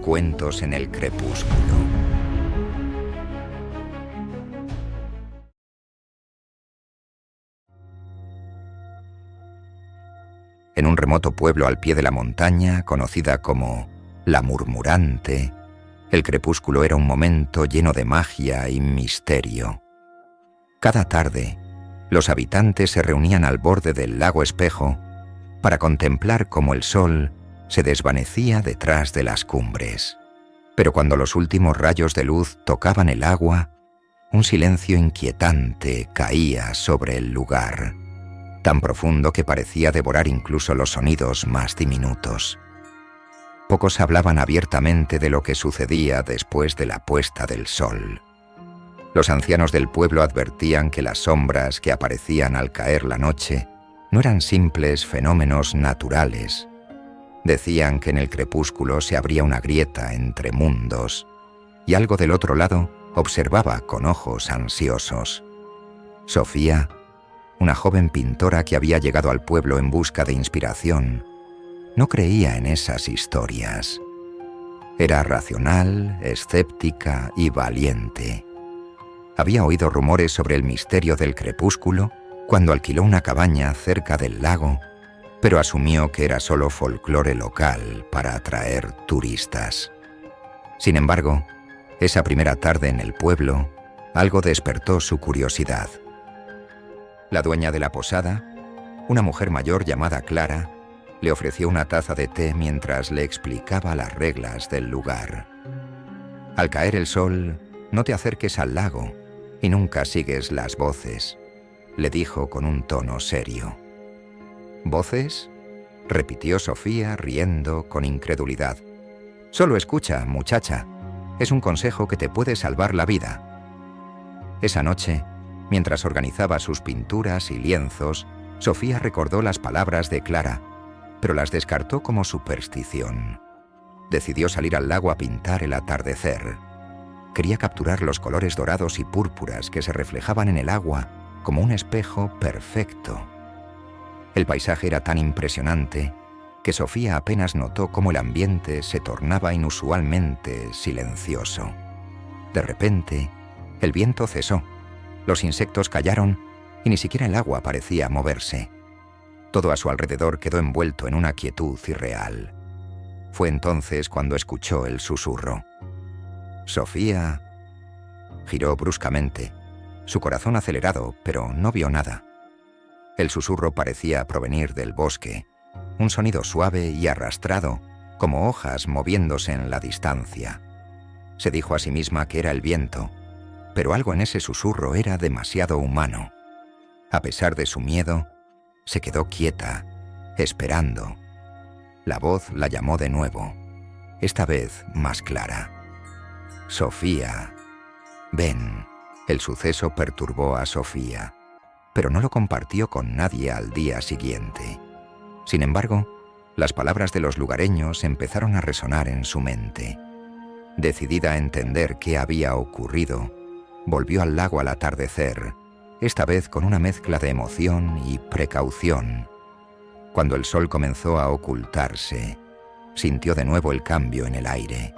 Cuentos en el crepúsculo. En un remoto pueblo al pie de la montaña, conocida como La Murmurante, el crepúsculo era un momento lleno de magia y misterio. Cada tarde, los habitantes se reunían al borde del lago Espejo para contemplar cómo el sol se desvanecía detrás de las cumbres. Pero cuando los últimos rayos de luz tocaban el agua, un silencio inquietante caía sobre el lugar, tan profundo que parecía devorar incluso los sonidos más diminutos. Pocos hablaban abiertamente de lo que sucedía después de la puesta del sol. Los ancianos del pueblo advertían que las sombras que aparecían al caer la noche no eran simples fenómenos naturales. Decían que en el crepúsculo se abría una grieta entre mundos, y algo del otro lado observaba con ojos ansiosos. Sofía, una joven pintora que había llegado al pueblo en busca de inspiración, no creía en esas historias. Era racional, escéptica y valiente. Había oído rumores sobre el misterio del crepúsculo cuando alquiló una cabaña cerca del lago, pero asumió que era solo folclore local para atraer turistas. Sin embargo, esa primera tarde en el pueblo, algo despertó su curiosidad. La dueña de la posada, una mujer mayor llamada Clara, le ofreció una taza de té mientras le explicaba las reglas del lugar. Al caer el sol, no te acerques al lago y nunca sigues las voces, le dijo con un tono serio. ¿Voces?, repitió Sofía, riendo con incredulidad. Solo escucha, muchacha. Es un consejo que te puede salvar la vida. Esa noche, mientras organizaba sus pinturas y lienzos, Sofía recordó las palabras de Clara, pero las descartó como superstición. Decidió salir al lago a pintar el atardecer. Quería capturar los colores dorados y púrpuras que se reflejaban en el agua como un espejo perfecto. El paisaje era tan impresionante que Sofía apenas notó cómo el ambiente se tornaba inusualmente silencioso. De repente, el viento cesó, los insectos callaron y ni siquiera el agua parecía moverse. Todo a su alrededor quedó envuelto en una quietud irreal. Fue entonces cuando escuchó el susurro. Sofía giró bruscamente, su corazón acelerado, pero no vio nada. El susurro parecía provenir del bosque, un sonido suave y arrastrado, como hojas moviéndose en la distancia. Se dijo a sí misma que era el viento, pero algo en ese susurro era demasiado humano. A pesar de su miedo, se quedó quieta, esperando. La voz la llamó de nuevo, esta vez más clara. Sofía, ven. El suceso perturbó a Sofía, pero no lo compartió con nadie al día siguiente. Sin embargo, las palabras de los lugareños empezaron a resonar en su mente. Decidida a entender qué había ocurrido, volvió al lago al atardecer, esta vez con una mezcla de emoción y precaución. Cuando el sol comenzó a ocultarse, sintió de nuevo el cambio en el aire.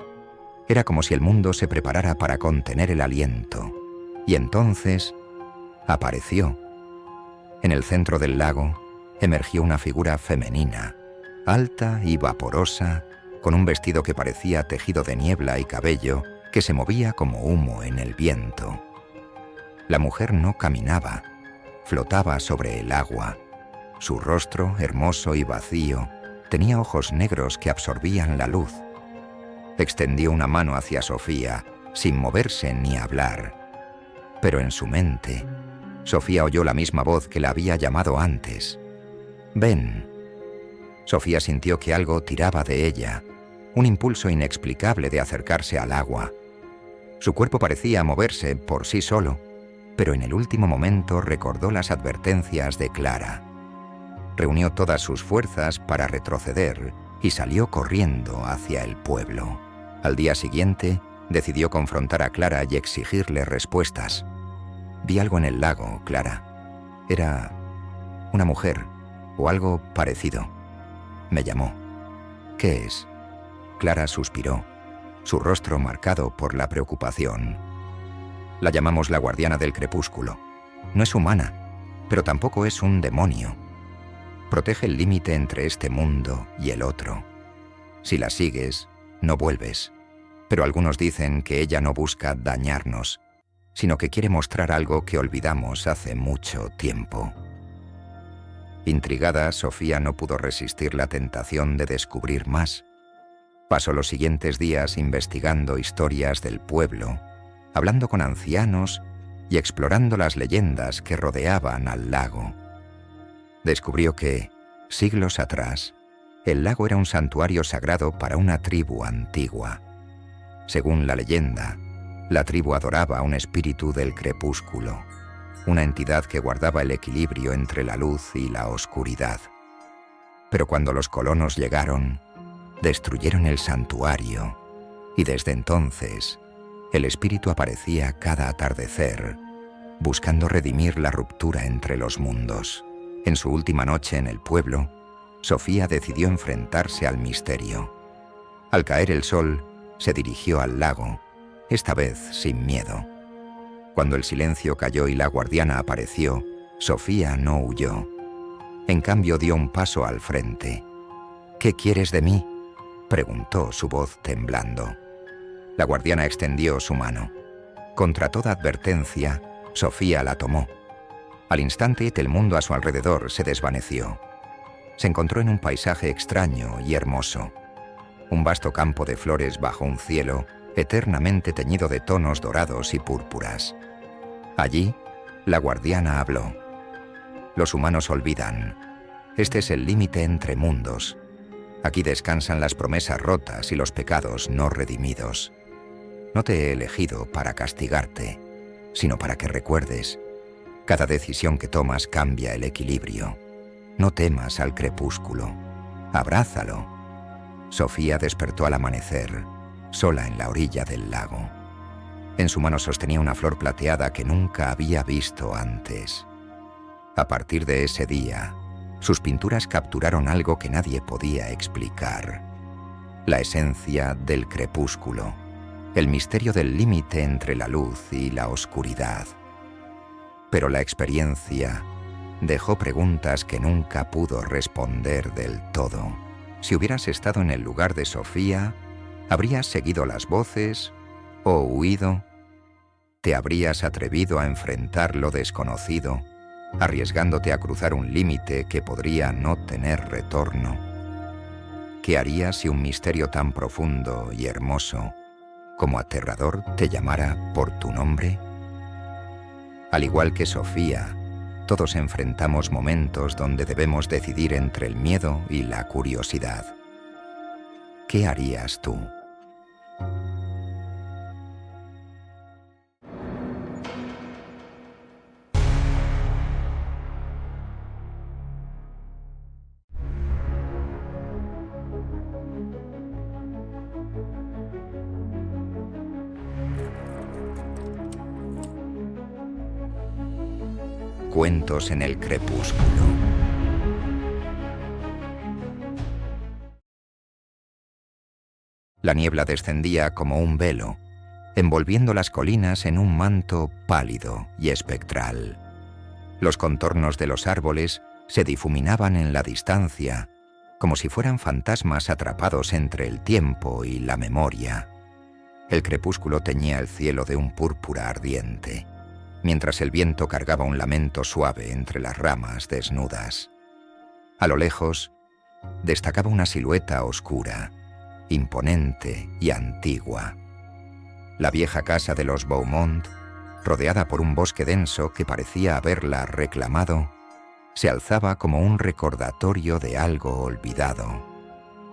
Era como si el mundo se preparara para contener el aliento. Y entonces apareció. En el centro del lago emergió una figura femenina, alta y vaporosa, con un vestido que parecía tejido de niebla y cabello que se movía como humo en el viento. La mujer no caminaba, flotaba sobre el agua. Su rostro, hermoso y vacío, tenía ojos negros que absorbían la luz. Extendió una mano hacia Sofía, sin moverse ni hablar. Pero en su mente, Sofía oyó la misma voz que la había llamado antes. «Ven». Sofía sintió que algo tiraba de ella, un impulso inexplicable de acercarse al agua. Su cuerpo parecía moverse por sí solo, pero en el último momento recordó las advertencias de Clara. Reunió todas sus fuerzas para retroceder y salió corriendo hacia el pueblo. Al día siguiente, decidió confrontar a Clara y exigirle respuestas. «Vi algo en el lago, Clara. Era una mujer o algo parecido. Me llamó». «¿Qué es?». Clara suspiró. su rostro marcado por la preocupación. La llamamos la guardiana del crepúsculo. No es humana, pero tampoco es un demonio. Protege el límite entre este mundo y el otro. Si la sigues, no vuelves. Pero algunos dicen que ella no busca dañarnos, sino que quiere mostrar algo que olvidamos hace mucho tiempo. Intrigada, Sofía no pudo resistir la tentación de descubrir más. Pasó los siguientes días investigando historias del pueblo, hablando con ancianos y explorando las leyendas que rodeaban al lago. Descubrió que, siglos atrás, el lago era un santuario sagrado para una tribu antigua. Según la leyenda, la tribu adoraba a un espíritu del crepúsculo, una entidad que guardaba el equilibrio entre la luz y la oscuridad. Pero cuando los colonos llegaron, destruyeron el santuario, y desde entonces, el espíritu aparecía cada atardecer, buscando redimir la ruptura entre los mundos. En su última noche en el pueblo, Sofía decidió enfrentarse al misterio. Al caer el sol, se dirigió al lago, esta vez sin miedo. Cuando el silencio cayó y la guardiana apareció, Sofía no huyó. En cambio, dio un paso al frente. «¿Qué quieres de mí?», preguntó su voz temblando. La guardiana extendió su mano. Contra toda advertencia, Sofía la tomó. Al instante, el mundo a su alrededor se desvaneció. Se encontró en un paisaje extraño y hermoso. Un vasto campo de flores bajo un cielo eternamente teñido de tonos dorados y púrpuras. Allí, la guardiana habló. «Los humanos olvidan. Este es el límite entre mundos. Aquí descansan las promesas rotas y los pecados no redimidos. No te he elegido para castigarte, sino para que recuerdes. Cada decisión que tomas cambia el equilibrio. No temas al crepúsculo. Abrázalo». Sofía despertó al amanecer, sola en la orilla del lago. En su mano sostenía una flor plateada que nunca había visto antes. A partir de ese día, sus pinturas capturaron algo que nadie podía explicar: la esencia del crepúsculo, el misterio del límite entre la luz y la oscuridad. Pero la experiencia dejó preguntas que nunca pudo responder del todo. Si hubieras estado en el lugar de Sofía, ¿habrías seguido las voces o huido? ¿Te habrías atrevido a enfrentar lo desconocido, arriesgándote a cruzar un límite que podría no tener retorno? ¿Qué harías si un misterio tan profundo y hermoso como aterrador te llamara por tu nombre? Al igual que Sofía, todos enfrentamos momentos donde debemos decidir entre el miedo y la curiosidad. ¿Qué harías tú? Cuentos en el crepúsculo. La niebla descendía como un velo, envolviendo las colinas en un manto pálido y espectral. Los contornos de los árboles se difuminaban en la distancia, como si fueran fantasmas atrapados entre el tiempo y la memoria. El crepúsculo teñía el cielo de un púrpura ardiente, mientras el viento cargaba un lamento suave entre las ramas desnudas. A lo lejos, destacaba una silueta oscura, imponente y antigua. La vieja casa de los Beaumont, rodeada por un bosque denso que parecía haberla reclamado, se alzaba como un recordatorio de algo olvidado,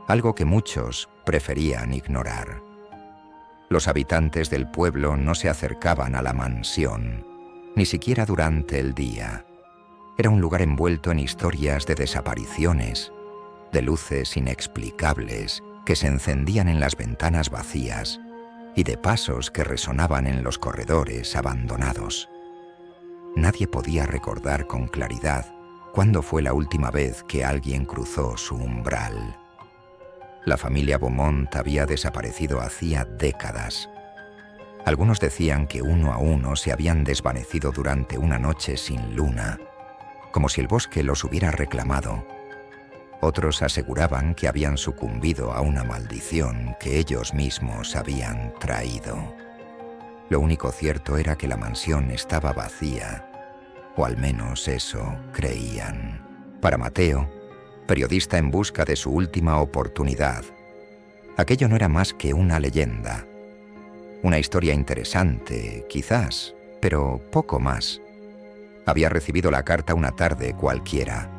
algo que muchos preferían ignorar. Los habitantes del pueblo no se acercaban a la mansión, ni siquiera durante el día. Era un lugar envuelto en historias de desapariciones, de luces inexplicables que se encendían en las ventanas vacías y de pasos que resonaban en los corredores abandonados. Nadie podía recordar con claridad cuándo fue la última vez que alguien cruzó su umbral. La familia Beaumont había desaparecido hacía décadas. Algunos decían que uno a uno se habían desvanecido durante una noche sin luna, como si el bosque los hubiera reclamado. Otros aseguraban que habían sucumbido a una maldición que ellos mismos habían traído. Lo único cierto era que la mansión estaba vacía, o al menos eso creían. Para Mateo, periodista en busca de su última oportunidad, aquello no era más que una leyenda. Una historia interesante, quizás, pero poco más. Había recibido la carta una tarde cualquiera.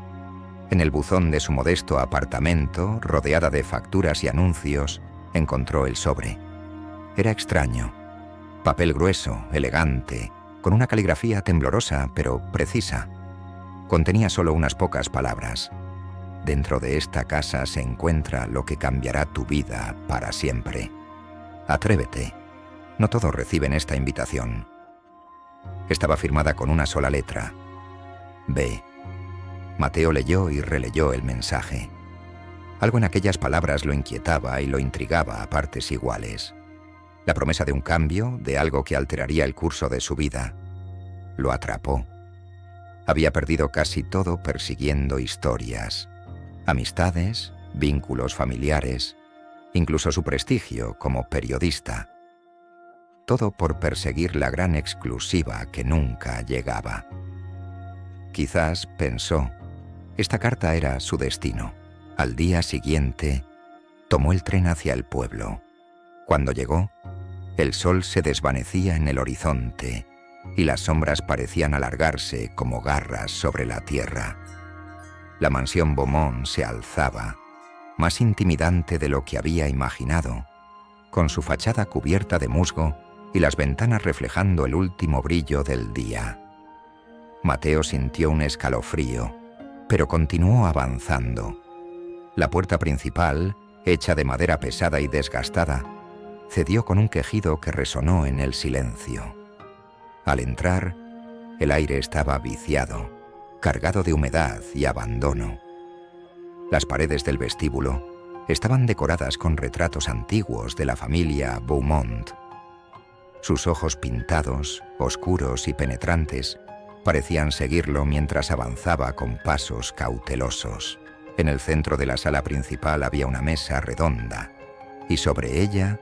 En el buzón de su modesto apartamento, rodeada de facturas y anuncios, encontró el sobre. Era extraño. Papel grueso, elegante, con una caligrafía temblorosa pero precisa. Contenía solo unas pocas palabras. Dentro de esta casa se encuentra lo que cambiará tu vida para siempre. Atrévete. No todos reciben esta invitación. Estaba firmada con una sola letra. B. Mateo leyó y releyó el mensaje. Algo en aquellas palabras lo inquietaba y lo intrigaba a partes iguales. La promesa de un cambio, de algo que alteraría el curso de su vida. Lo atrapó. Había perdido casi todo persiguiendo historias, amistades, vínculos familiares, incluso su prestigio como periodista. Todo por perseguir la gran exclusiva que nunca llegaba. Quizás, pensó, esta carta era su destino. Al día siguiente, tomó el tren hacia el pueblo. Cuando llegó, el sol se desvanecía en el horizonte y las sombras parecían alargarse como garras sobre la tierra. La mansión Beaumont se alzaba, más intimidante de lo que había imaginado, con su fachada cubierta de musgo y las ventanas reflejando el último brillo del día. Mateo sintió un escalofrío, pero continuó avanzando. La puerta principal, hecha de madera pesada y desgastada, cedió con un quejido que resonó en el silencio. Al entrar, el aire estaba viciado, cargado de humedad y abandono. Las paredes del vestíbulo estaban decoradas con retratos antiguos de la familia Beaumont. Sus ojos pintados, oscuros y penetrantes, parecían seguirlo mientras avanzaba con pasos cautelosos. En el centro de la sala principal había una mesa redonda, y sobre ella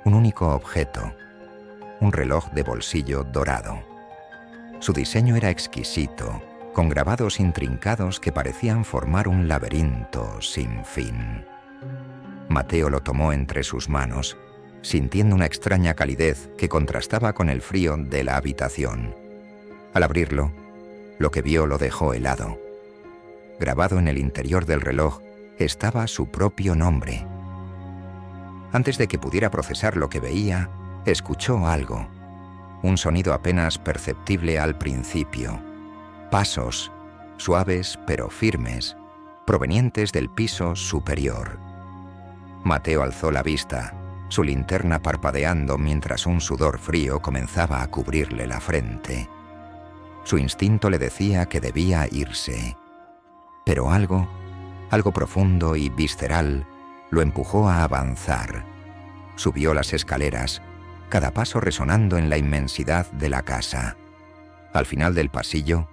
un único objeto, un reloj de bolsillo dorado. Su diseño era exquisito, con grabados intrincados que parecían formar un laberinto sin fin. Mateo lo tomó entre sus manos, sintiendo una extraña calidez que contrastaba con el frío de la habitación. Al abrirlo, lo que vio lo dejó helado. Grabado en el interior del reloj estaba su propio nombre. Antes de que pudiera procesar lo que veía, escuchó algo. Un sonido apenas perceptible al principio. Pasos, suaves pero firmes, provenientes del piso superior. Mateo alzó la vista, su linterna parpadeando mientras un sudor frío comenzaba a cubrirle la frente. Su instinto le decía que debía irse. Pero algo profundo y visceral, lo empujó a avanzar. Subió las escaleras, cada paso resonando en la inmensidad de la casa. Al final del pasillo,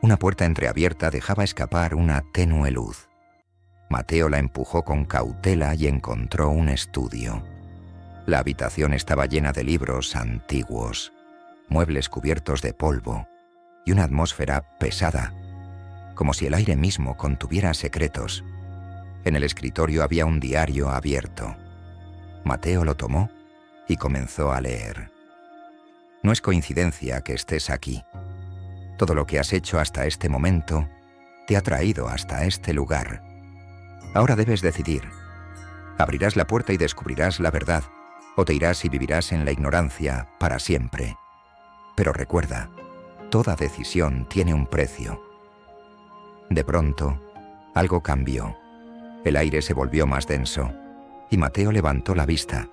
una puerta entreabierta dejaba escapar una tenue luz. Mateo la empujó con cautela y encontró un estudio. La habitación estaba llena de libros antiguos, muebles cubiertos de polvo y una atmósfera pesada, como si el aire mismo contuviera secretos. En el escritorio había un diario abierto. Mateo lo tomó y comenzó a leer. No es coincidencia que estés aquí. Todo lo que has hecho hasta este momento te ha traído hasta este lugar. Ahora debes decidir. Abrirás la puerta y descubrirás la verdad, o te irás y vivirás en la ignorancia para siempre. Pero recuerda, toda decisión tiene un precio. De pronto, algo cambió. El aire se volvió más denso, y Mateo levantó la vista.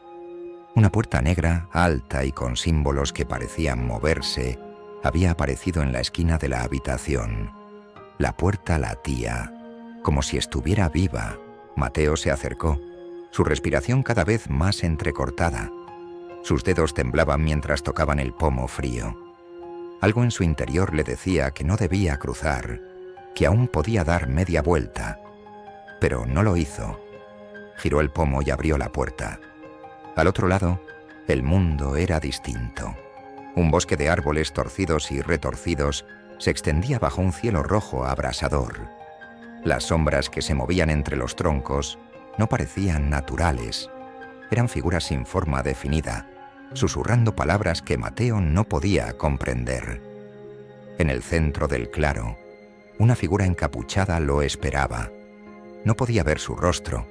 Una puerta negra, alta y con símbolos que parecían moverse, había aparecido en la esquina de la habitación. La puerta latía, como si estuviera viva. Mateo se acercó su respiración cada vez más entrecortada. Sus dedos temblaban mientras tocaban el pomo frío. Algo en su interior le decía que no debía cruzar, que aún podía dar media vuelta, pero no lo hizo. Giró el pomo y abrió la puerta. Al otro lado, el mundo era distinto. Un bosque de árboles torcidos y retorcidos se extendía bajo un cielo rojo abrasador. Las sombras que se movían entre los troncos no parecían naturales. Eran figuras sin forma definida, susurrando palabras que Mateo no podía comprender. En el centro del claro, una figura encapuchada lo esperaba. No podía ver su rostro,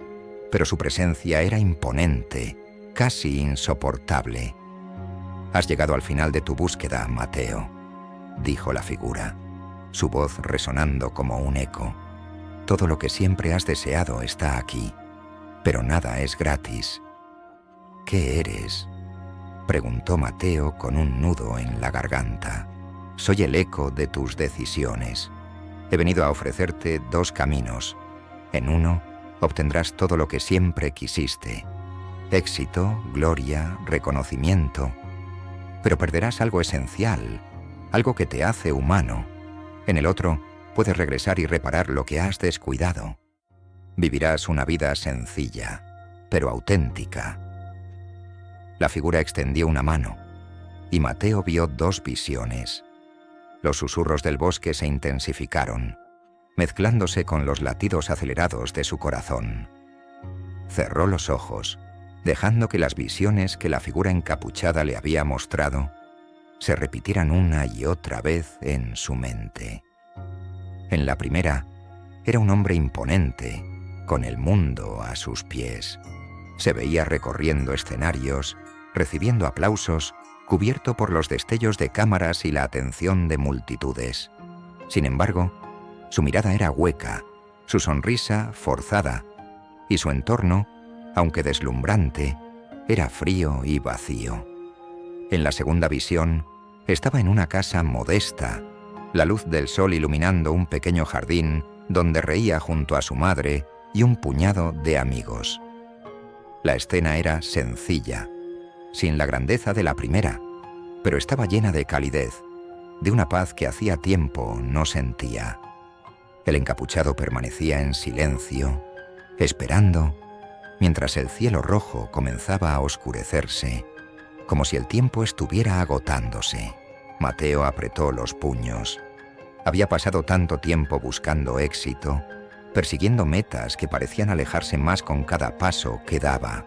pero su presencia era imponente, casi insoportable. «Has llegado al final de tu búsqueda, Mateo», dijo la figura, su voz resonando como un eco. «Todo lo que siempre has deseado está aquí, pero nada es gratis». «¿Qué eres?», preguntó Mateo con un nudo en la garganta. «Soy el eco de tus decisiones. He venido a ofrecerte dos caminos. En uno obtendrás todo lo que siempre quisiste: éxito, gloria, reconocimiento. Pero perderás algo esencial, algo que te hace humano. En el otro puedes regresar y reparar lo que has descuidado. Vivirás una vida sencilla, pero auténtica». La figura extendió una mano, y Mateo vio dos visiones. Los susurros del bosque se intensificaron, mezclándose con los latidos acelerados de su corazón. Cerró los ojos, dejando que las visiones que la figura encapuchada le había mostrado se repitieran una y otra vez en su mente. En la primera, era un hombre imponente, con el mundo a sus pies. Se veía recorriendo escenarios, recibiendo aplausos, cubierto por los destellos de cámaras y la atención de multitudes. Sin embargo, su mirada era hueca, su sonrisa forzada, y su entorno, aunque deslumbrante, era frío y vacío. En la segunda visión, estaba en una casa modesta, la luz del sol iluminando un pequeño jardín donde reía junto a su madre y un puñado de amigos. La escena era sencilla, sin la grandeza de la primera, pero estaba llena de calidez, de una paz que hacía tiempo no sentía. El encapuchado permanecía en silencio, esperando, mientras el cielo rojo comenzaba a oscurecerse, como si el tiempo estuviera agotándose. Mateo apretó los puños. Había pasado tanto tiempo buscando éxito, persiguiendo metas que parecían alejarse más con cada paso que daba.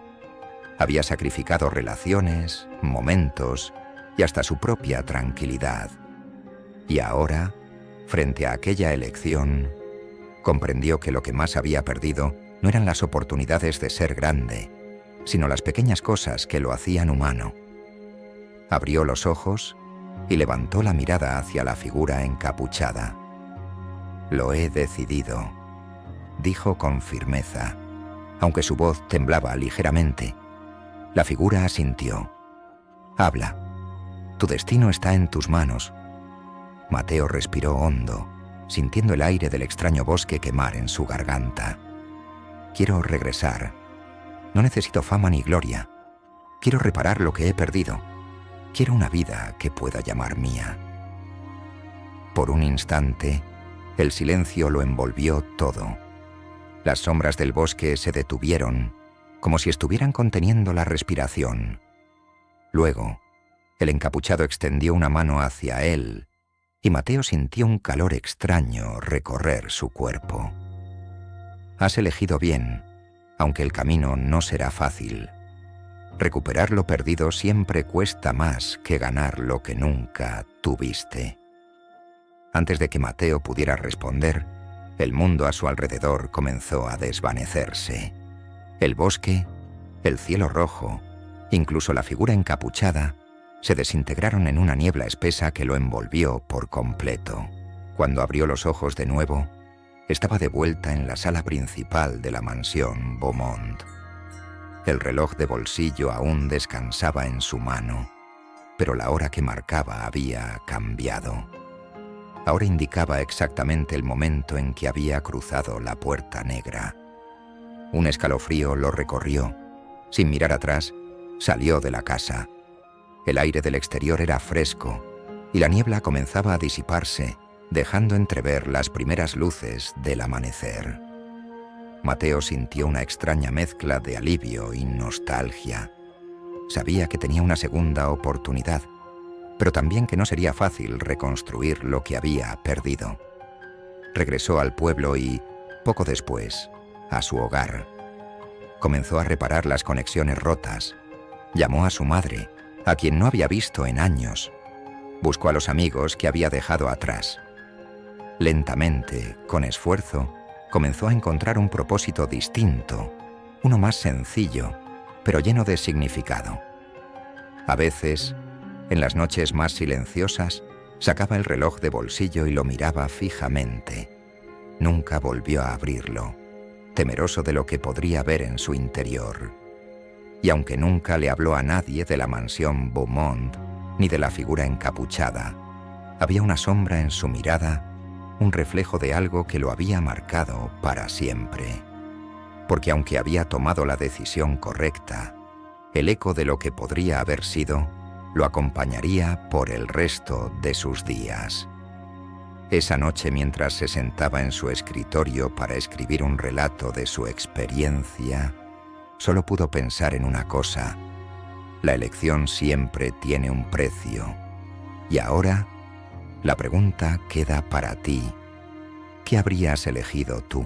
Había sacrificado relaciones, momentos y hasta su propia tranquilidad. Y ahora, frente a aquella elección, comprendió que lo que más había perdido no eran las oportunidades de ser grande, sino las pequeñas cosas que lo hacían humano. Abrió los ojos y levantó la mirada hacia la figura encapuchada. «Lo he decidido», dijo con firmeza, aunque su voz temblaba ligeramente. La figura asintió. «Habla. Tu destino está en tus manos». Mateo respiró hondo, sintiendo el aire del extraño bosque quemar en su garganta. «Quiero regresar. No necesito fama ni gloria. Quiero reparar lo que he perdido. Quiero una vida que pueda llamar mía». Por un instante, el silencio lo envolvió todo. Las sombras del bosque se detuvieron, como si estuvieran conteniendo la respiración. Luego, el encapuchado extendió una mano hacia él, y Mateo sintió un calor extraño recorrer su cuerpo. «Has elegido bien, aunque el camino no será fácil. Recuperar lo perdido siempre cuesta más que ganar lo que nunca tuviste». Antes de que Mateo pudiera responder, el mundo a su alrededor comenzó a desvanecerse. El bosque, el cielo rojo, incluso la figura encapuchada, se desintegraron en una niebla espesa que lo envolvió por completo. Cuando abrió los ojos de nuevo, estaba de vuelta en la sala principal de la mansión Beaumont. El reloj de bolsillo aún descansaba en su mano, pero la hora que marcaba había cambiado. Ahora indicaba exactamente el momento en que había cruzado la puerta negra. Un escalofrío lo recorrió. Sin mirar atrás, salió de la casa. El aire del exterior era fresco y la niebla comenzaba a disiparse, dejando entrever las primeras luces del amanecer. Mateo sintió una extraña mezcla de alivio y nostalgia. Sabía que tenía una segunda oportunidad, pero también que no sería fácil reconstruir lo que había perdido. Regresó al pueblo y, poco después, a su hogar. Comenzó a reparar las conexiones rotas. Llamó a su madre, a quien no había visto en años. Buscó a los amigos que había dejado atrás. Lentamente, con esfuerzo, comenzó a encontrar un propósito distinto, uno más sencillo, pero lleno de significado. A veces, en las noches más silenciosas, sacaba el reloj de bolsillo y lo miraba fijamente. Nunca volvió a abrirlo, temeroso de lo que podría ver en su interior. Y aunque nunca le habló a nadie de la mansión Beaumont ni de la figura encapuchada, había una sombra en su mirada, un reflejo de algo que lo había marcado para siempre. Porque aunque había tomado la decisión correcta, el eco de lo que podría haber sido lo acompañaría por el resto de sus días. Esa noche, mientras se sentaba en su escritorio para escribir un relato de su experiencia, solo pudo pensar en una cosa: la elección siempre tiene un precio. Y ahora, la pregunta queda para ti: ¿qué habrías elegido tú?